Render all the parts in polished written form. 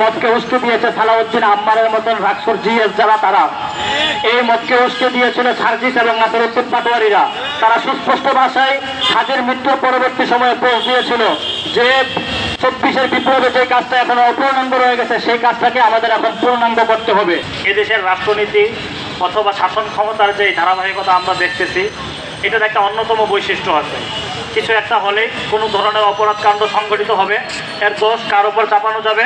মদকে উস্কে দিয়েছে সালাউদ্দিন আম্মারের মতন রাক্সর জিএস যারা, তারা এই মদকে উস্কে দিয়েছিল সার্জিস এবং নাসিরউদ্দিন পাটোয়ারিরা। তারা সুস্পষ্ট ভাষায় হাজির মৃত্যুর পরবর্তী সময়ে পোস্ট দিয়েছিল যে 24-এর বিপ্লবে যে কাজটা এখন অপূর্ণাঙ্গ রয়ে গেছে সেই কাজটাকে আমাদের এখন পূর্ণাঙ্গ করতে হবে। এদেশের রাষ্ট্রনীতি অথবা শাসন ক্ষমতার যে ধারাবাহিকতা আমরা দেখতেছি, এটার একটা অন্যতম বৈশিষ্ট্য আছে। কিছু একটা হলে কোনো ধরনের অপরাধ কাণ্ড সংঘটিত হবে, এর দোষ কার উপর চাপানো যাবে?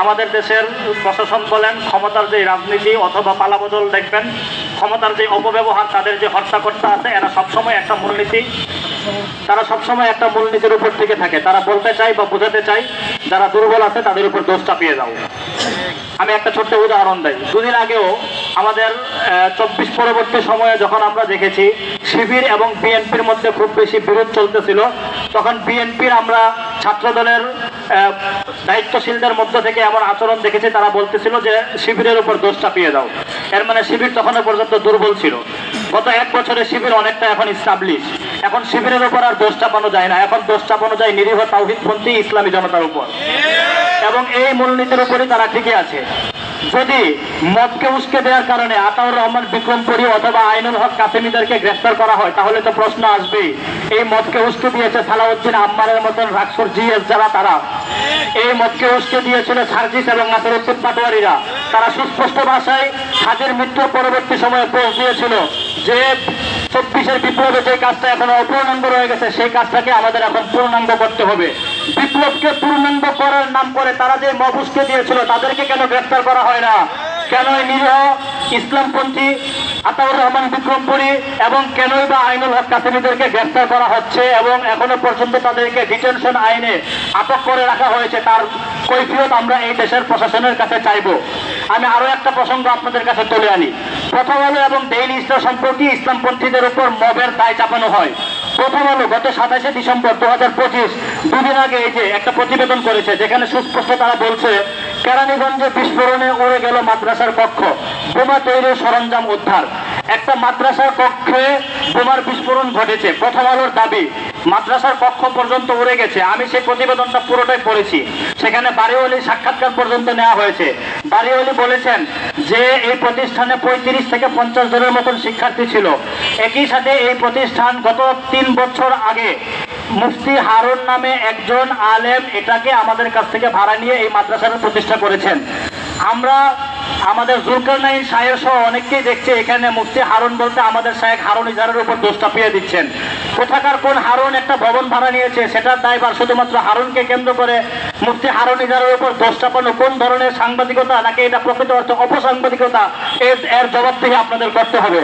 আমাদের দেশের প্রশাসন বলেন, ক্ষমতার যে রাজনীতি অথবা পালাবদল দেখবেন, ক্ষমতার যে অপব্যবহার, তাদের যে হর্তাকর্তা আছে, এরা সবসময় একটা মূলনীতি, তারা সবসময় একটা মূলনীতির উপর থেকে থাকে। তারা বলতে চায় বা বোঝাতে চায় যারা দুর্বল আছে তাদের উপর দোষ চাপিয়ে দাও। আমি একটা ছোট্ট উদাহরণ দেই। দুদিন আগেও আমাদের 24 পরবর্তী সময়ে যখন আমরা দেখেছি শিবির এবং বিএনপির মধ্যে খুব বেশি বিরোধ চলতেছিল, তখন বিএনপির আমরা ছাত্রদলের দায়িত্বশীলদের মধ্য থেকে এমন আচরণ দেখেছি, তারা বলতেছিল যে শিবিরের উপর দোষ চাপিয়ে দাও। এর মানে শিবির তখনও পর্যন্ত দুর্বল ছিল। গত 1 বছরে শিবির অনেকটা এখন ইস্টাবলিশ। এখন শিবিরের উপর আর দোষ চাপানো যায় না, এখন দোষ চাপানো যায় নিরীহ তাওহীদপন্থী ইসলামী জনতার উপর, এবং এই মূলনীতির উপরই তারা ঠিকই আছে। যদি মদকে উস্কে দেওয়ার কারণে আতাউর রহমান বিক্রমপুরী অথবা আইনুল হক কাসেমীদেরকে গ্রেফতার করা হয়, তাহলে তো প্রশ্ন আসবেই এই মদকে উস্কে দিয়েছে সালাউদ্দিন আম্মারের মতন রাক্সর জিএস যারা, তারা এই মদকে উস্কে দিয়েছিল সার্জিস এবং নাসিরউদ্দিন পাটোয়ারিরা। তারা সুস্পষ্ট ভাষায় হাজির মৃত্যুর পরবর্তী সময়ে পোস্ট দিয়েছিল যে 24-এর বিপ্লবে যে কাজটা এখন অপূর্ণাঙ্গ রয়ে গেছে সেই কাজটাকে আমাদের এখন পূর্ণাঙ্গ করতে হবে। বিপ্লবকে পূর্ণাঙ্গ করার নাম করে তারা যে মদ উস্কে দিয়েছিল তাদেরকে কেন গ্রেফতার করা হয় না? কেন নিরীহ ইসলামপন্থী আতাউর রহমান বিক্রমপুরী এবং কেনই বা আইনুল হক কাসেমীদেরকে গ্রেফতার করা হচ্ছে এবং এখনো পর্যন্ত তাদেরকে ডিটেনশন আইনে আটক করে রাখা হয়েছে? তার কৈফিয়ত আমরা এই দেশের প্রশাসনের কাছে চাইব। আমি আরো একটা প্রসঙ্গ আপনাদের কাছে তুলে আনি। প্রথম আলো এবং ডেইলি স্টার সম্পর্কে ইসলামপন্থীদের উপর মবের দায় চাপানো হয়। প্রথম আলো গত 27শে ডিসেম্বর 2025 দুদিন আগে এই যে একটা প্রতিবেদন করেছে, যেখানে সুস্পষ্ট তারা বলছে কেরানীগঞ্জে বিস্ফোরণে উড়ে গেল মাদ্রাসার কক্ষ, বোমা তৈরির সরঞ্জাম উদ্ধার। একটা মাদ্রাসার কক্ষে বোমার বিস্ফোরণ ঘটেছে। প্রথম আলোর দাবি মাদ্রাসার কক্ষ পর্যন্ত উড়ে গেছে। আমি সেই প্রতিবেদনটা পুরোটাই পড়েছি। সেখানে বাড়িওয়ালির সাক্ষাৎকার পর্যন্ত নেওয়া হয়েছে। বাড়িওয়ালি বলেছেন যে এই প্রতিষ্ঠানে 35 থেকে 50 জনের মতন শিক্ষার্থী ছিল। একই সাথে এই প্রতিষ্ঠান গত 3 বছর আগে মুফতি হারুন নামে একজন আলেম এটাকে আমাদের কাছ থেকে ভাড়া নিয়ে এই মাদ্রাসার প্রতিষ্ঠা করেছেন। আমরা আমাদের জুলকারনাইন শাহের সহ অনেককেই দেখছি এখানে মুফতি হারুন বলতে আমাদের শাহেখ হারুন ইজারের উপর দোষ চাপিয়ে দিচ্ছেন। কোথাকার কোন হারুন একটা ভবন ভাড়া নিয়েছে সেটার দায়ভার শুধুমাত্র হারুনকে কেন্দ্র করে মুফতি হারুন ইজারের উপর দোষ চাপানো কোন ধরনের সাংবাদিকতা? নাকি এটা প্রকৃত অর্থে অপসাংবাদিকতা? এর জবাবদিহি আপনাদের করতে হবে।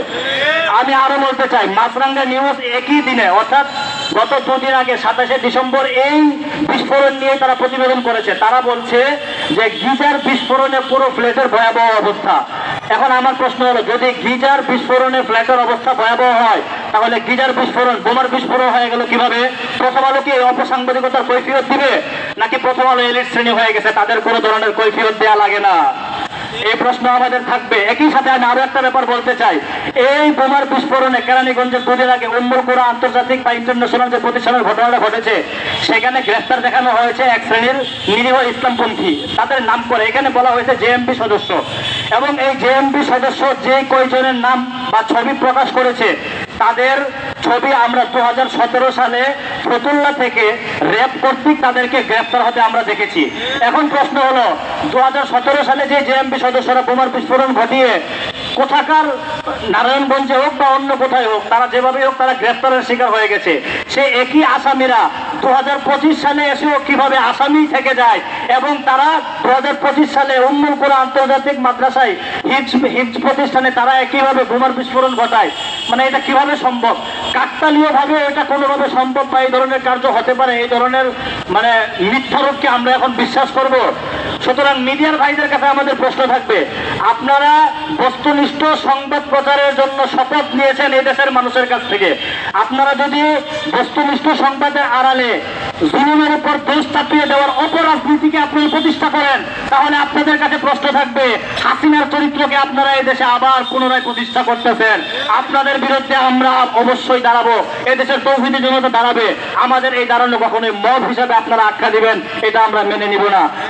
আমি আরো বলতে চাই, মাছরাঙ্গা নিউজ একই দিনে অর্থাৎ গত 2 দিন আগে 27শে ডিসেম্বর এই বিস্ফোরণ নিয়ে তারা প্রতিবেদন করেছে। তারা বলছে যে গিজার বিস্ফোরণে পুরো ফ্ল্যাটের ভয়াবহ অবস্থা। এখন আমার প্রশ্ন হলো, যদি গিজার বিস্ফোরণে ফ্ল্যাটের অবস্থা ভয়াবহ হয় তাহলে গিজার বিস্ফোরণ, বোমার বিস্ফোরণ হয়ে গেল কিভাবে? প্রথম আলো কি অপসাংবাদিকতার কৈফিয়ত দিবে, নাকি প্রথম আলো এলিট শ্রেণী হয়ে গেছে তাদের কোনো ধরনের কৈফিয়ত দেওয়া লাগে না? এই প্রশ্ন আমাদের থাকবে। একই সাথে আমি আরো একটা ব্যাপার বলতে চাই, এই বোমার বিস্ফোরণে কেরানীগঞ্জের 2 দিন আগে উম্মুল কোরা আন্তর্জাতিক বা ইন্টারন্যাশনাল যে প্রতিষ্ঠানের ঘটনাটা ঘটেছে সেখানে গ্রেফতার দেখানো হয়েছে এক শ্রেণীর নিরীহ ইসলামপন্থী, তাদের নাম করে এখানে বলা হয়েছে জেএমবি সদস্য। এবং এই জেএমবি সদস্য যে কয়জনের নাম বা ছবি প্রকাশ করেছে তাদের ছবি আমরা 2017 সালে ফতুল্লা থেকে র্যাব কর্তৃক তাদেরকে গ্রেফতার হতে আমরা দেখেছি। এখন প্রশ্ন হলো, 2017 সালে যে জেএমবি সদস্যরা বোমার বিস্ফোরণ ঘটিয়ে কোথাকার নারায়ণগঞ্জে হোক বা অন্য কোথায় হোক, তারা যেভাবে হোক তারা গ্রেফতারের শিকার হয়ে গেছে, সে একই আসামিরা 2025 সালে এসেও কিভাবে আসামি থেকে যায় এবং তারা 2025 সালে উম্মুল কোরা আন্তর্জাতিক মাদ্রাসায় হিফজ প্রতিষ্ঠানে তারা একইভাবে বোমার বিস্ফোরণ ঘটায়? মানে এটা কিভাবে সম্ভব? কাকতালীয় ভাবে এটা কোনোভাবে সম্ভব বা এই ধরনের কার্য হতে পারে? এই ধরনের মানে মিথ্যারোপকে আমরা এখন বিশ্বাস করব? সুতরাং মিডিয়ার ভাইদের কাছে আমাদের প্রশ্ন থাকবে, আপনারা বস্তুনিষ্ঠ সংবাদ প্রচারের জন্য শপথ নিয়েছেন এই দেশের মানুষের কাছ থেকে। আপনারা যদি বস্তুনিষ্ঠ সংবাদের আড়ালে জুলুমের উপর দোষ চাপিয়ে দেওয়ার অপরাজনীতিকে আপনারা প্রতিষ্ঠা করেন, তাহলে আপনাদের কাছে প্রশ্ন থাকবে, হাসিনার চরিত্রকে আপনারা এই দেশে আবার পুনরায় প্রতিষ্ঠা করতেছেন। আপনাদের বিরুদ্ধে আমরা অবশ্যই দাঁড়াবো, এদেশের তৌহিদি জনতা দাঁড়াবে। আমাদের এই দাঁড়ানো কখনোই মব হিসাবে আপনারা আখ্যা দিবেন এটা আমরা মেনে নিব না।